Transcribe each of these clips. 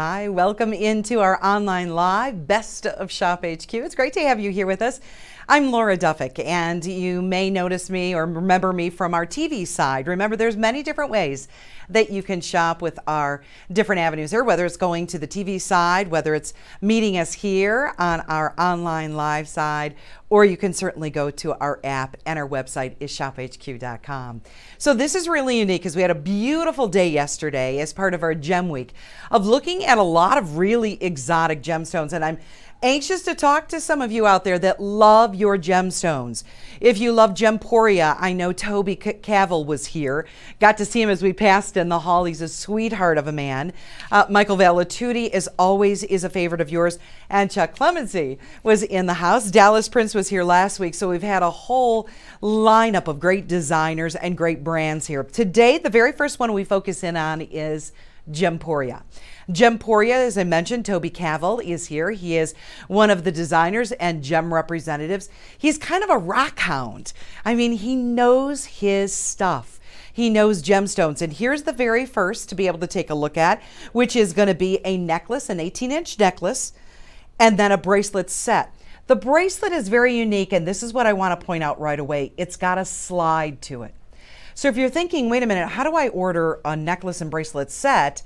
Hi, welcome into our online live Best of ShopHQ. It's great to have you here with us. I'm Laura Duffick, and you may notice me or remember me from our TV side. Remember, there's many different ways that you can shop with our different avenues there, whether it's going to the TV side, whether it's meeting us here on our online live side, or you can certainly go to our app, and our website is shophq.com. So this is really unique because we had a beautiful day yesterday as part of our Gem Week of looking at a lot of really exotic gemstones, and I'm anxious to talk to some of you out there that love your gemstones. If you love gem Pouria, I know Toby Cavell was here. Got to see him as we passed in the hall. He's a sweetheart of a man. Michael Valatutti, as always, is a favorite of yours. And Chuck Clemency was in the house. Dallas Prince was here last week. So we've had a whole lineup of great designers and great brands here. Today, the very first one we focus in on is Gem Pouria. Gem Pouria, as I mentioned, Toby Cavell is here. He is one of the designers and gem representatives. He's kind of a rock hound. I mean, he knows his stuff. He knows gemstones. And here's the very first to be able to take a look at, which is going to be a necklace, an 18-inch necklace, and then a bracelet set. The bracelet is very unique, and this is what I want to point out right away. It's got a slide to it. So if you're thinking, wait a minute, how do I order a necklace and bracelet set?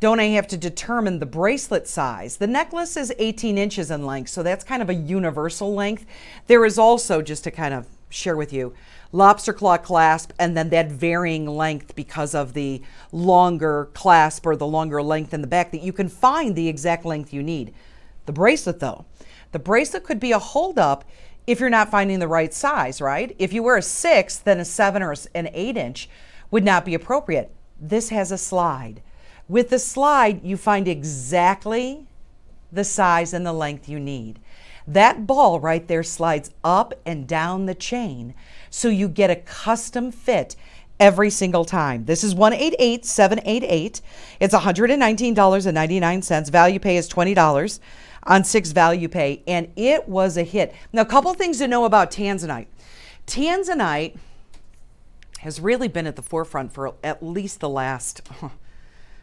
Don't I have to determine the bracelet size? The necklace is 18 inches in length, so that's kind of a universal length. There is also, just to kind of share with you, lobster claw clasp, and then that varying length because of the longer clasp or the longer length in the back that you can find the exact length you need. The bracelet, though, the bracelet could be a holdup if you're not finding the right size, right? If you wear a 6, then a 7 or an 8-inch would not be appropriate. This has a slide. With the slide, you find exactly the size and the length you need. That ball right there slides up and down the chain, so you get a custom fit every single time. This is 188788. It's $119.99. Value pay is $20 on 6 value pay, and it was a hit. Now, a couple things to know about Tanzanite. Tanzanite has really been at the forefront for at least the last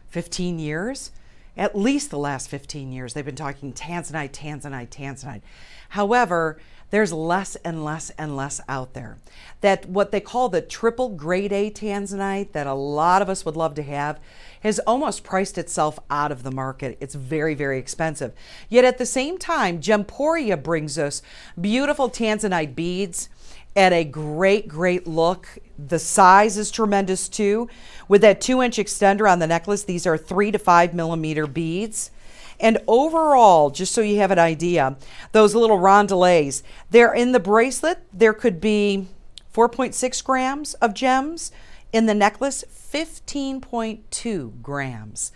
15 years. At least the last 15 years, they've been talking Tanzanite, Tanzanite, Tanzanite. However, there's less and less and less out there. That what they call the triple grade A Tanzanite that a lot of us would love to have has almost priced itself out of the market. It's very, very expensive. Yet at the same time, Gem Pouria brings us beautiful Tanzanite beads at a great, great look. The size is tremendous too. With that 2-inch extender on the necklace, these are 3 to 5 millimeter beads. And overall, just so you have an idea, those little rondelets, they're in the bracelet. There could be 4.6 grams of gems. In the necklace, 15.2 grams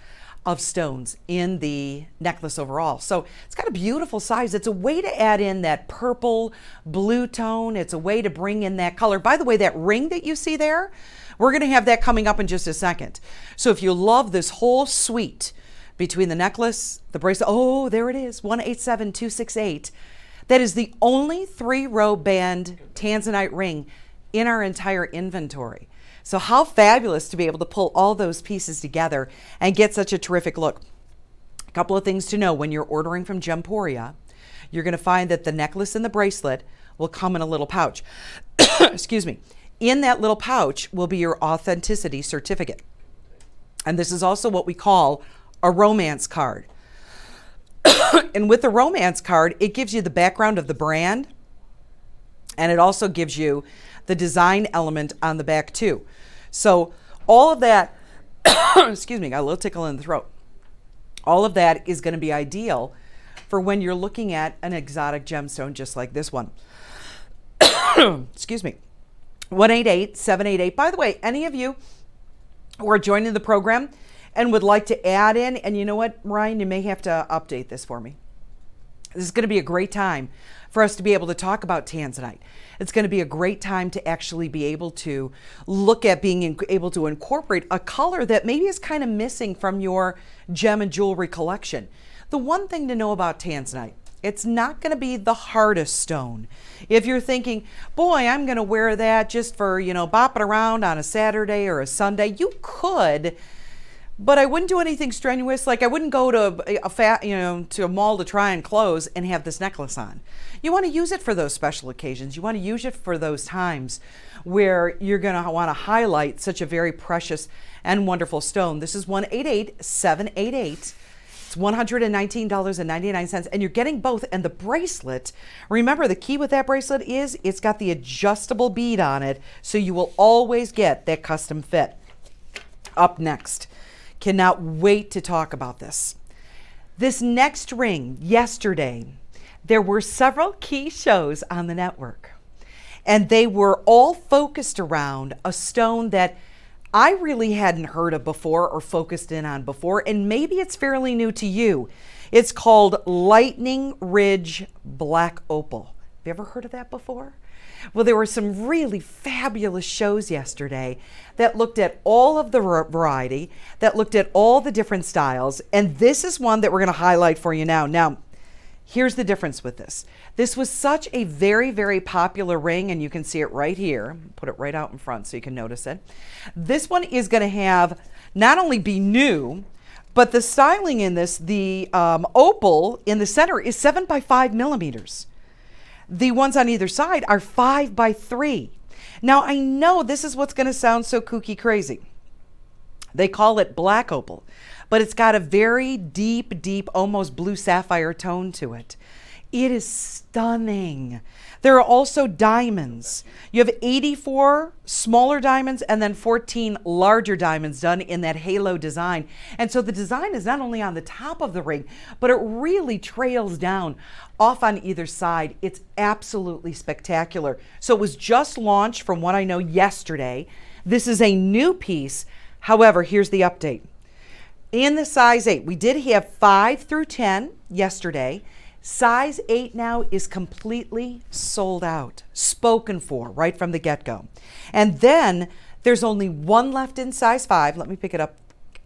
of stones in the necklace overall. So it's got a beautiful size. It's a way to add in that purple blue tone. It's a way to bring in that color. By the way, that ring that you see there, we're going to have that coming up in just a second. So if you love this whole suite between the necklace, the bracelet, oh, there it is, 187268. That is the only 3-row band Tanzanite ring in our entire inventory. So how fabulous to be able to pull all those pieces together and get such a terrific look. A couple of things to know when you're ordering from Gem Pouria. You're going to find that the necklace and the bracelet will come in a little pouch. Excuse me. In that little pouch will be your authenticity certificate. And this is also what we call a romance card. And with the romance card, it gives you the background of the brand, and it also gives you the design element on the back too. So all of that, excuse me, got a little tickle in the throat. All of that is going to be ideal for when you're looking at an exotic gemstone just like this one. Excuse me. 188788. By the way, any of you who are joining the program and would like to add in, and you know what, Ryan, you may have to update this for me. This is going to be a great time for us to be able to talk about Tanzanite. It's going to be a great time to actually be able to look at being able to incorporate a color that maybe is kind of missing from your gem and jewelry collection. The one thing to know about Tanzanite, it's not going to be the hardest stone. If you're thinking, boy, I'm going to wear that just for, bopping around on a Saturday or a Sunday, you could, but I wouldn't do anything strenuous. Like I wouldn't go to to a mall to try on clothes and have this necklace on. You want to use it for those special occasions. You want to use it for those times where you're going to want to highlight such a very precious and wonderful stone. This is 188788. It's $119.99, and you're getting both. And the bracelet, remember the key with that bracelet is it's got the adjustable bead on it, so you will always get that custom fit. Up next, cannot wait to talk about this. This next ring, yesterday, there were several key shows on the network, and they were all focused around a stone that I really hadn't heard of before or focused in on before, and maybe it's fairly new to you. It's called Lightning Ridge Black Opal. Have you ever heard of that before? Well, there were some really fabulous shows yesterday that looked at all of the variety, that looked at all the different styles, and this is one that we're going to highlight for you now. Now, here's the difference with this. This was such a very, very popular ring, and you can see it right here. Put it right out in front so you can notice it. This one is going to have not only be new, but the styling in this, the opal in the center is 7 by 5 millimeters. The ones on either side are 5 by 3. Now, I know this is what's going to sound so kooky crazy. They call it black opal, but it's got a very deep, deep, almost blue sapphire tone to it. It is stunning. There are also diamonds. You have 84 smaller diamonds and then 14 larger diamonds done in that halo design. And so the design is not only on the top of the ring, but it really trails down off on either side. It's absolutely spectacular. So it was just launched, from what I know, yesterday. This is a new piece. However, here's the update. In the size 8, we did have 5 through 10 yesterday. Size 8 now is completely sold out, spoken for right from the get-go. And then there's only one left in size 5. Let me pick it up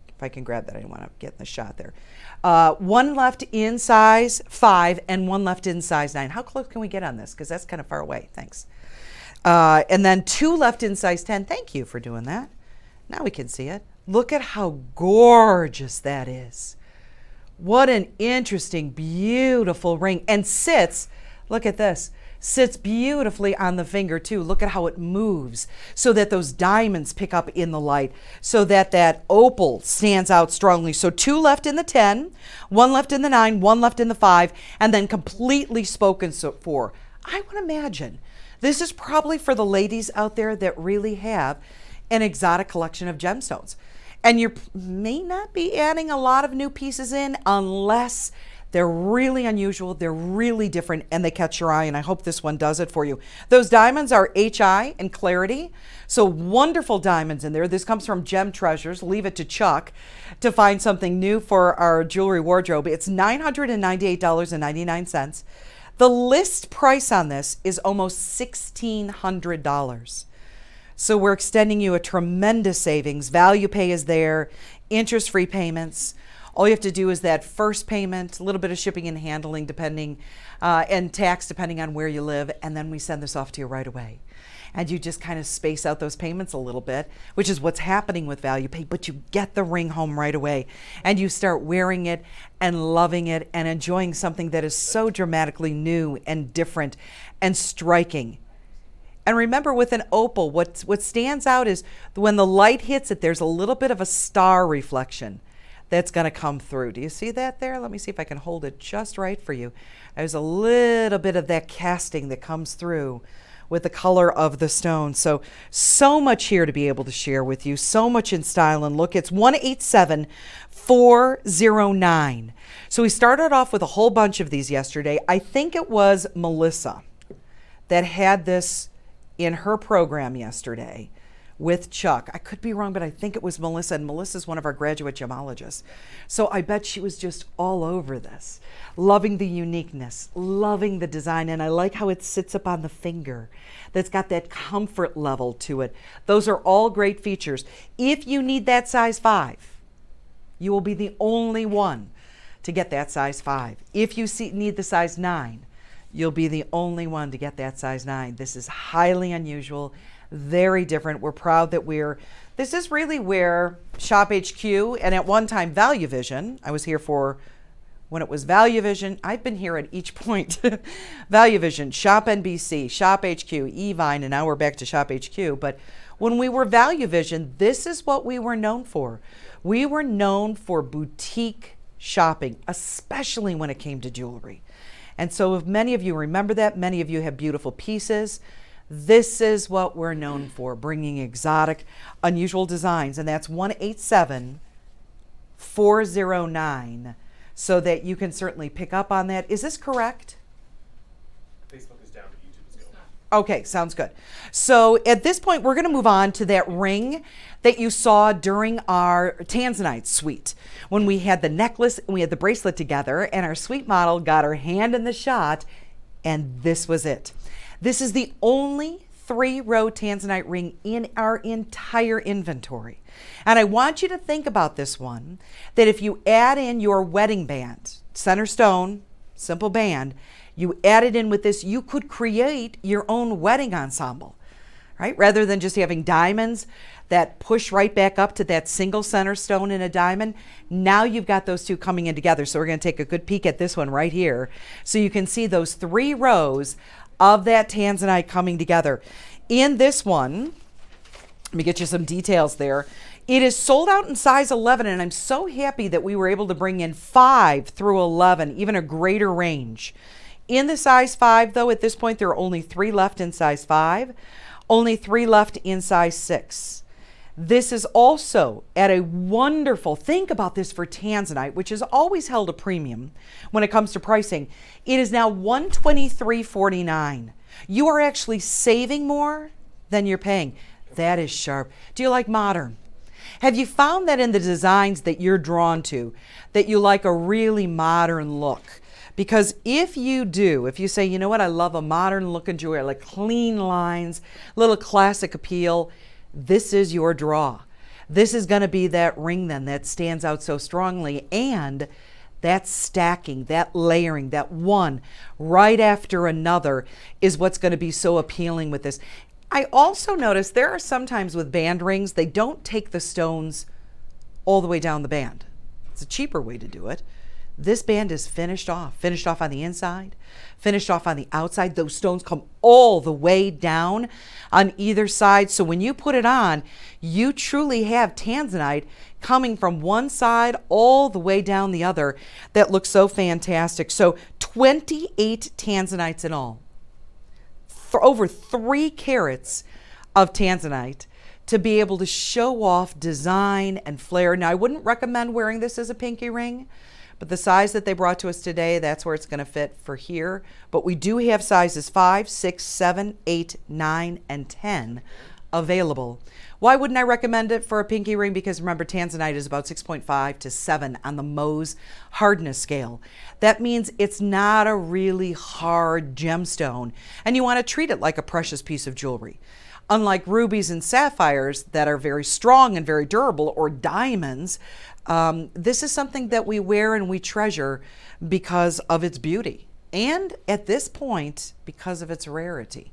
if I can grab that. I don't want to get in the shot there. One left in size 5 and one left in size 9. How close can we get on this? Because that's kind of far away. Thanks. And then 2 left in size 10. Thank you for doing that. Now we can see it. Look at how gorgeous that is. What an interesting, beautiful ring. And sits, look at this, sits beautifully on the finger too. Look at how it moves so that those diamonds pick up in the light, so that that opal stands out strongly. So 2 left in the 10, 1 left in the 9, 1 left in the 5, and then completely spoken for. I would imagine this is probably for the ladies out there that really have an exotic collection of gemstones. And you may not be adding a lot of new pieces in unless they're really unusual, they're really different, and they catch your eye, and I hope this one does it for you. Those diamonds are HI and Clarity, so wonderful diamonds in there. This comes from Gem Treasures. Leave it to Chuck to find something new for our jewelry wardrobe. It's $998.99. The list price on this is almost $1,600. So we're extending you a tremendous savings. Value pay is there, interest-free payments. All you have to do is that first payment, a little bit of shipping and handling depending, and tax depending on where you live, and then we send this off to you right away. And you just kind of space out those payments a little bit, which is what's happening with value pay, but you get the ring home right away, and you start wearing it and loving it and enjoying something that is so dramatically new and different and striking. And remember, with an opal, what stands out is when the light hits it, there's a little bit of a star reflection that's going to come through. Do you see that there? Let me see if I can hold it just right for you. There's a little bit of that casting that comes through with the color of the stone. So much here to be able to share with you. So much in style and look. It's 187409. So we started off with a whole bunch of these yesterday. I think it was Melissa that had this in her program yesterday with Chuck. I could be wrong, but I think it was Melissa, and Melissa's one of our graduate gemologists. So I bet she was just all over this, loving the uniqueness, loving the design, and I like how it sits up on the finger. That's got that comfort level to it. Those are all great features. If you need that size 5, you will be the only one to get that size 5. If you need the size 9, you'll be the only one to get that size 9. This is highly unusual, very different. We're proud that this is really where ShopHQ and at one time Value Vision, I was here for when it was Value Vision. I've been here at each point. Value Vision, Shop NBC, ShopHQ, Evine, and now we're back to ShopHQ. But when we were Value Vision, this is what we were known for. We were known for boutique shopping, especially when it came to jewelry. And so if many of you remember that, many of you have beautiful pieces. This is what we're known for, bringing exotic, unusual designs. And that's 187-409, so that you can certainly pick up on that. Is this correct? Facebook is down, but YouTube is going. Okay, sounds good. So at this point, we're going to move on to that ring that you saw during our Tanzanite suite, when we had the necklace and we had the bracelet together, and our suite model got her hand in the shot, and this was it. This is the only 3-row Tanzanite ring in our entire inventory. And I want you to think about this one, that if you add in your wedding band, center stone, simple band, you add it in with this, you could create your own wedding ensemble, right? Rather than just having diamonds that push right back up to that single center stone in a diamond, now you've got those two coming in together. So we're going to take a good peek at this one right here. So you can see those 3 rows of that Tanzanite coming together. In this one, let me get you some details there. It is sold out in size 11, and I'm so happy that we were able to bring in 5 through 11, even a greater range. In the size 5, though, at this point, there are only 3 left in size 5, only 3 left in size 6. This is also at a wonderful, think about this for Tanzanite, which has always held a premium when it comes to pricing. It is now $123.49. You are actually saving more than you're paying. That is sharp. Do you like modern? Have you found that in the designs that you're drawn to, that you like a really modern look? Because if you do, if you say, you know what, I love a modern look in jewelry, I like clean lines, little classic appeal, this is your draw. This is going to be that ring then that stands out so strongly, and that stacking, that layering, that one right after another is what's going to be so appealing with this. I also notice there are sometimes with band rings, they don't take the stones all the way down the band. It's a cheaper way to do it. This band is finished off on the inside, finished off on the outside. Those stones come all the way down on either side. So when you put it on, you truly have Tanzanite coming from one side all the way down the other. That looks so fantastic. So 28 Tanzanites in all. Over 3 carats of Tanzanite to be able to show off design and flair. Now, I wouldn't recommend wearing this as a pinky ring, but the size that they brought to us today, that's where it's going to fit for here. But we do have sizes 5, 6, 7, 8, 9, and 10 available. Why wouldn't I recommend it for a pinky ring? Because remember, Tanzanite is about 6.5 to 7 on the Mohs hardness scale. That means it's not a really hard gemstone, and you want to treat it like a precious piece of jewelry. Unlike rubies and sapphires that are very strong and very durable, or diamonds, this is something that we wear and we treasure because of its beauty, and at this point, because of its rarity.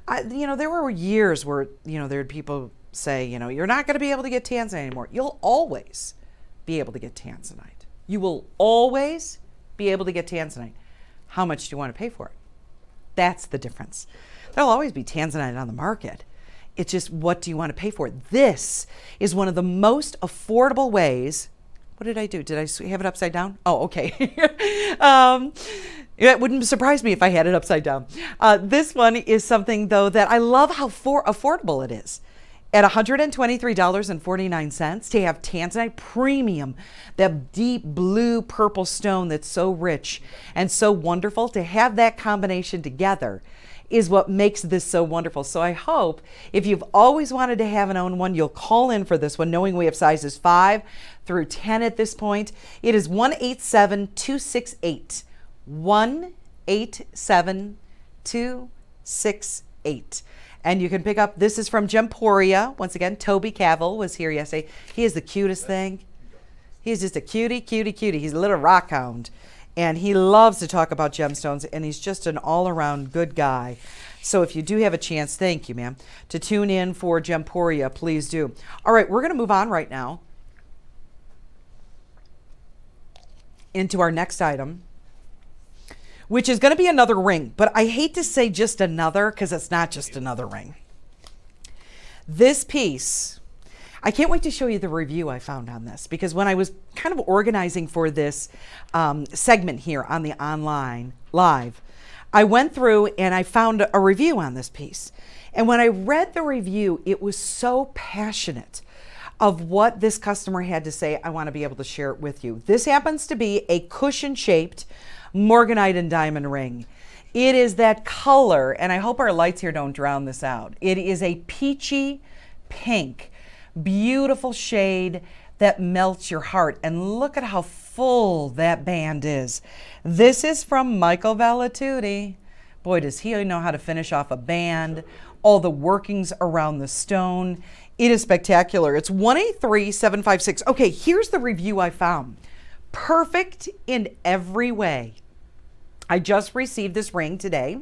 There were years where, there were people say, you're not going to be able to get Tanzanite anymore. You'll always be able to get Tanzanite. You will always be able to get Tanzanite. How much do you want to pay for it? That's the difference. There'll always be Tanzanite on the market. It's just, what do you want to pay for it? This is one of the most affordable ways. What did I do? Did I have it upside down? Oh, okay. It wouldn't surprise me if I had it upside down. This one is something, though, that I love how affordable it is. At $123.49 to have Tanzanite premium, that deep blue purple stone that's so rich and so wonderful, to have that combination together is what makes this so wonderful. So I hope if you've always wanted to have an own one, you'll call in for this one, knowing we have sizes 5 through 10 at this point. It is 187-268. 187-268. And you can pick up, this is from Pouria. Once again, Toby Cavill was here yesterday. He is the cutest thing. He's just a cutie. He's a little rock hound. And he loves to talk about gemstones, and he's just an all-around good guy. So if you do have a chance, thank you, ma'am, to tune in for Pouria, please do. All right, we're going to move on right now into our next item, which is going to be another ring. But I hate to say just another, because it's not just another ring. This piece, I can't wait to show you the review I found on this, because when I was kind of organizing for this segment here on the online live, I went through and I found a review on this piece. And when I read the review, it was so passionate of what this customer had to say. I want to be able to share it with you. This happens to be a cushion-shaped Morganite and diamond ring. It is that color, and I hope our lights here don't drown this out. It is a peachy pink, beautiful shade that melts your heart. And look at how full that band is. This is from Michael Vallatutti. Boy, does he know how to finish off a band. All the workings around the stone. It is spectacular. It's 183756. Okay, here's the review I found. Perfect in every way. I just received this ring today.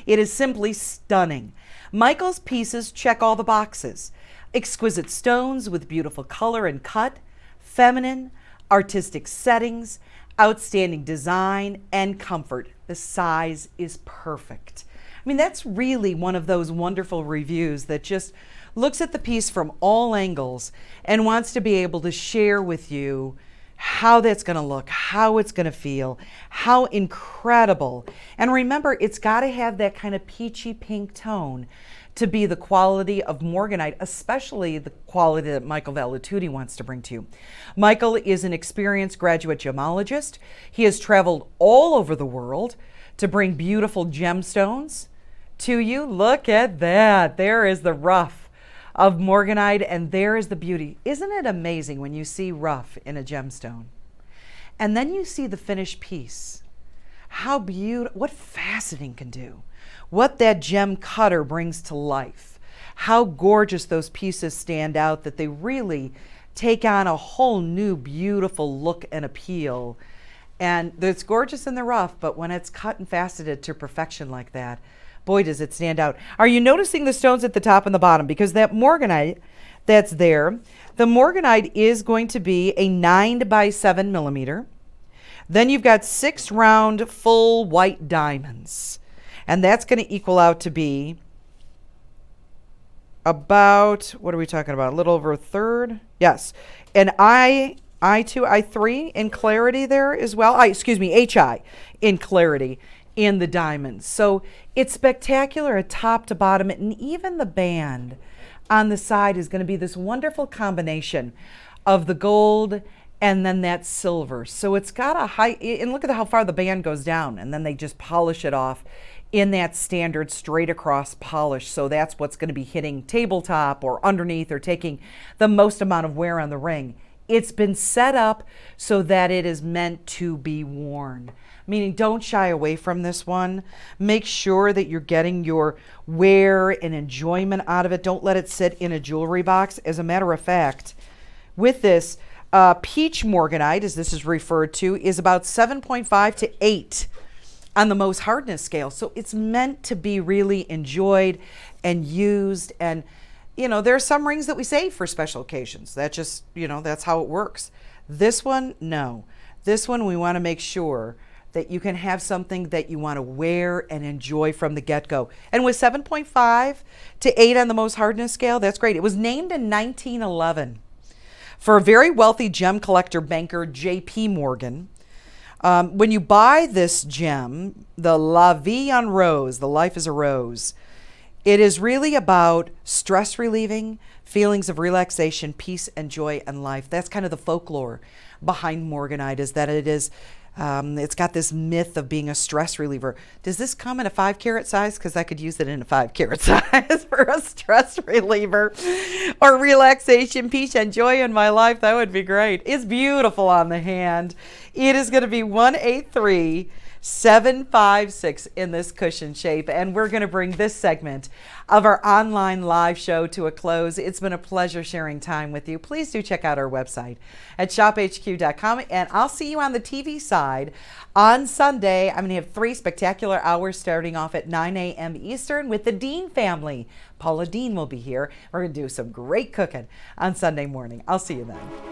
It is simply stunning. Michael's pieces check all the boxes. Exquisite stones with beautiful color and cut, feminine, artistic settings, outstanding design, and comfort. The size is perfect. I mean, that's really one of those wonderful reviews that just looks at the piece from all angles and wants to be able to share with you how that's going to look, how it's going to feel, how incredible. And remember, it's got to have that kind of peachy pink tone to be the quality of Morganite, especially the quality that Michael Vallatutti wants to bring to you. Michael is an experienced graduate gemologist. He has traveled all over the world to bring beautiful gemstones to you. Look at that. There is the rough of Morganite, and there is the beauty. Isn't it amazing when you see rough in a gemstone? And then you see the finished piece. How beautiful, what faceting can do. What that gem cutter brings to life. How gorgeous those pieces stand out, that they really take on a whole new beautiful look and appeal. And it's gorgeous in the rough, but when it's cut and faceted to perfection like that, boy, does it stand out. Are you noticing the stones at the top and the bottom? Because that Morganite that's there, the Morganite is going to be a 9 by 7 millimeter. Then you've got 6 round full white diamonds. And that's going to equal out to be about, what are we talking about? A little over a third? Yes. And I2, I3 in clarity there as well. HI in clarity in the diamonds. So it's spectacular at top to bottom, and even the band on the side is going to be this wonderful combination of the gold and then that silver. So it's got a high, and look at how far the band goes down, and then they just polish it off in that standard straight across polish. So that's what's going to be hitting tabletop or underneath or taking the most amount of wear on the ring. It's been set up so that it is meant to be worn. Meaning, don't shy away from this one. Make sure that you're getting your wear and enjoyment out of it. Don't let it sit in a jewelry box. As a matter of fact, with this, peach Morganite, as this is referred to, is about 7.5 to 8 on the most hardness scale. So it's meant to be really enjoyed and used. And, you know, there are some rings that we save for special occasions. That just, you know, that's how it works. This one, no. This one, we want to make sure that you can have something that you want to wear and enjoy from the get-go. And with 7.5 to 8 on the most hardness scale, that's great. It was named in 1911 for a very wealthy gem collector banker, J.P. Morgan. When you buy this gem, the La Vie en Rose, the life is a rose, it is really about stress relieving, feelings of relaxation, peace and joy and life. That's kind of the folklore behind Morganite, is that it is it's got this myth of being a stress reliever. Does this come in a 5-carat size? Because I could use it in a 5-carat size for a stress reliever or relaxation, peace, and joy in my life. That would be great. It's beautiful on the hand. It is going to be 183 756 in this cushion shape. And we're going to bring this segment of our online live show to a close. It's been a pleasure sharing time with you. Please do check out our website at shophq.com, and I'll see you on the TV side on Sunday. I'm going to have 3 spectacular hours starting off at 9 a.m. Eastern with the Dean family. Paula Dean will be here. We're going to do some great cooking on Sunday morning. I'll see you then.